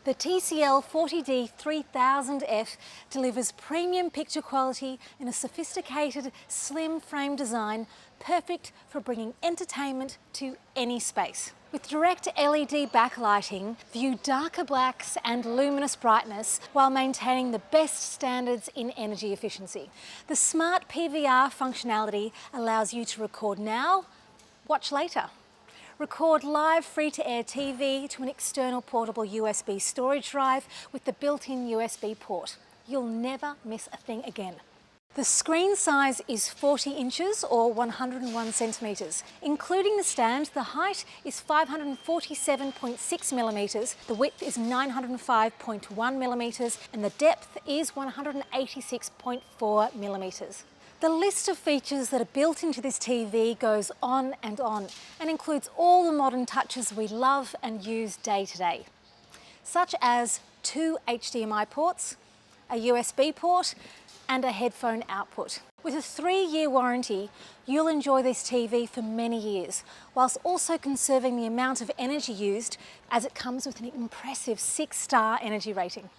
The TCL 40D 3000F delivers premium picture quality in a sophisticated, slim frame design, perfect for bringing entertainment to any space. With direct LED backlighting, view darker blacks and luminous brightness while maintaining the best standards in energy efficiency. The smart PVR functionality allows you to record now, watch later. Record live free-to-air TV to an external portable USB storage drive with the built-in USB port. You'll never miss a thing again. The screen size is 40 inches or 101 centimetres. Including the stand, the height is 547.6 millimetres, the width is 905.1 millimetres, and the depth is 186.4 millimetres. The list of features that are built into this TV goes on and includes all the modern touches we love and use day to day, such as 2 HDMI ports, a USB port, and a headphone output. With a 3-year warranty, you'll enjoy this TV for many years, whilst also conserving the amount of energy used, as it comes with an impressive 6-star energy rating.